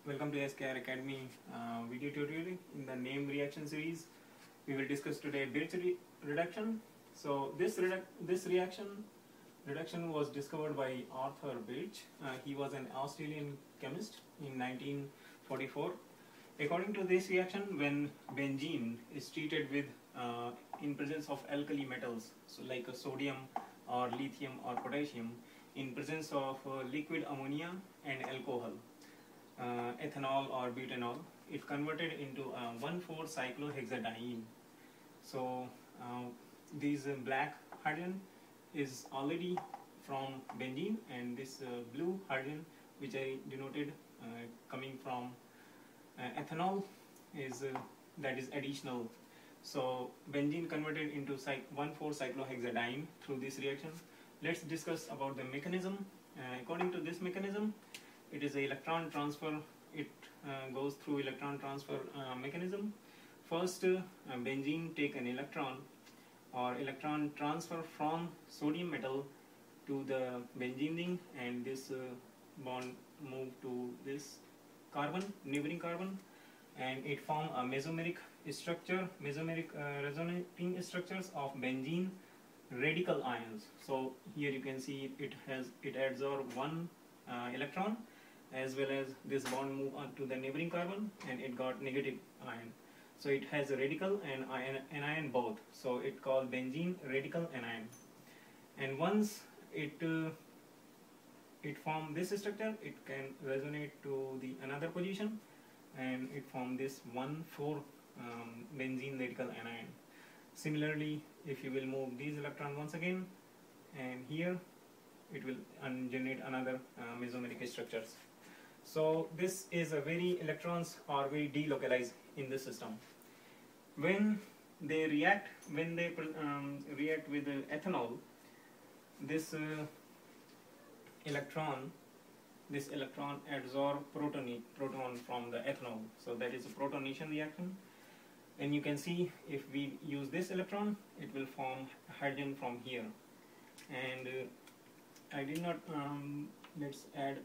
Welcome to SKR Academy video tutorial. In the name reaction series, we will discuss today Birch reduction. So this reduction was discovered by Arthur Birch. He was an Australian chemist in 1944. According to this reaction, when benzene is treated with in presence of alkali metals, so like sodium or lithium or potassium, in presence of liquid ammonia and alcohol, ethanol or butanol, it converted into 1,4-cyclohexadiene. So this black hydrogen is already from benzene, and this blue hydrogen, which I denoted coming from ethanol, is that is additional. So benzene converted into 1,4-cyclohexadiene through this reaction. Let's discuss about the mechanism. According to this mechanism, it is an electron transfer. It goes through electron transfer mechanism. First, benzene take an electron or electron transfer from sodium metal to the benzene ring, and this bond move to this carbon, neighboring carbon, and it form a mesomeric structure, mesomeric resonating structures of benzene radical ions. So here you can see it adsorbs one electron, as well as this bond move on to the neighboring carbon, and it got negative ion. So it has a radical and anion both. So it called benzene radical anion. And once it form this structure, it can resonate to the another position, and it form this 1,4 benzene radical anion. Similarly, if you will move these electrons once again, and here it will generate another mesomeric structures. So this is a electrons are very delocalized in this system. When they react with ethanol, this electron absorb proton from the ethanol. So that is a protonation reaction. And you can see if we use this electron, it will form hydrogen from here. And I did not, let's add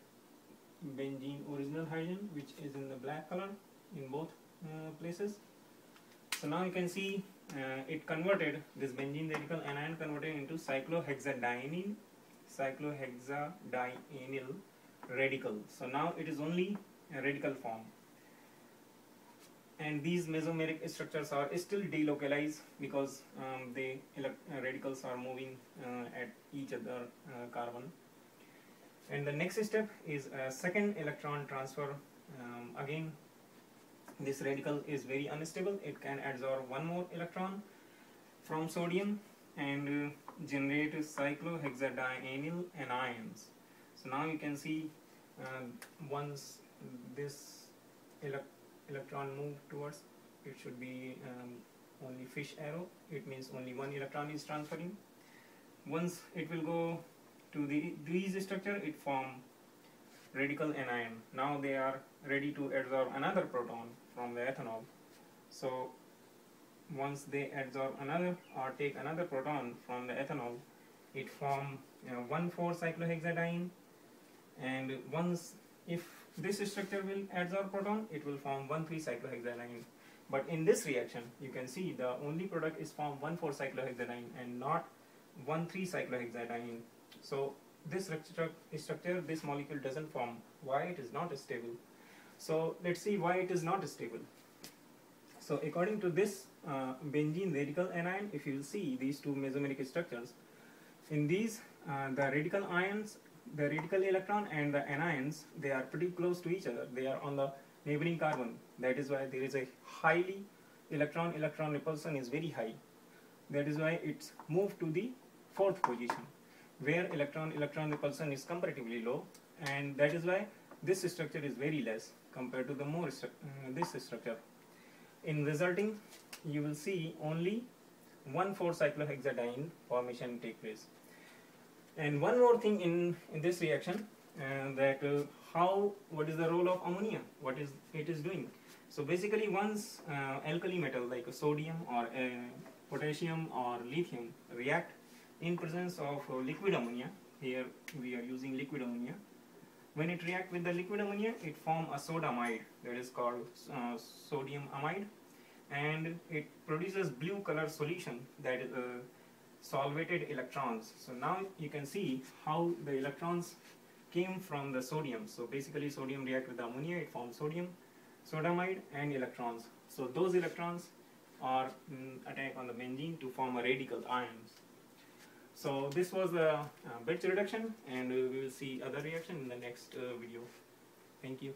benzene original hydrogen, which is in the black color in both places. So now you can see it converted, this benzene radical anion converted into cyclohexadienyl radical. So now it is only a radical form. And these mesomeric structures are still delocalized because the radicals are moving at each other carbon. And the next step is a second electron transfer. Again, this radical is very unstable. It can absorb one more electron from sodium and generate cyclohexadienyl anions. So now you can see once this electron move towards, it should be only fish arrow. It means only one electron is transferring. Once it will go to these structure, it form radical anion. Now they are ready to absorb another proton from the ethanol. So once they absorb another or take another proton from the ethanol, it form 1,4-cyclohexadiene. And once if this structure will absorb proton, it will form 1,3-cyclohexadiene. But in this reaction, you can see the only product is formed 1,4-cyclohexadiene and not 1,3-cyclohexadiene. So this structure, this molecule doesn't form. Why it is not stable? So let's see why it is not stable. So according to this benzene radical anion, if you will see these two mesomeric structures, in these the radical ions, the radical electron and the anions, they are pretty close to each other. They are on the neighboring carbon. That is why there is a highly electron repulsion is very high. That is why it's moved to the fourth position, where electron repulsion is comparatively low, and that is why this structure is very less compared to the this structure. In resulting, you will see only 1,4-cyclohexadiene formation take place. And one more thing in this reaction, what is the role of ammonia? What is it is doing? So basically, once alkali metal like sodium or potassium or lithium react in presence of liquid ammonia, here we are using liquid ammonia, When it reacts with the liquid ammonia, it forms a soda amide, that is called sodium amide, and it produces blue color solution, that is solvated electrons. So now you can see how the electrons came from the sodium. So basically sodium react with the ammonia, it forms sodium, sodamide and electrons. So those electrons are attack on the benzene to form a radical ions. So this was the Birch reduction, and we will see other reaction in the next video. Thank you.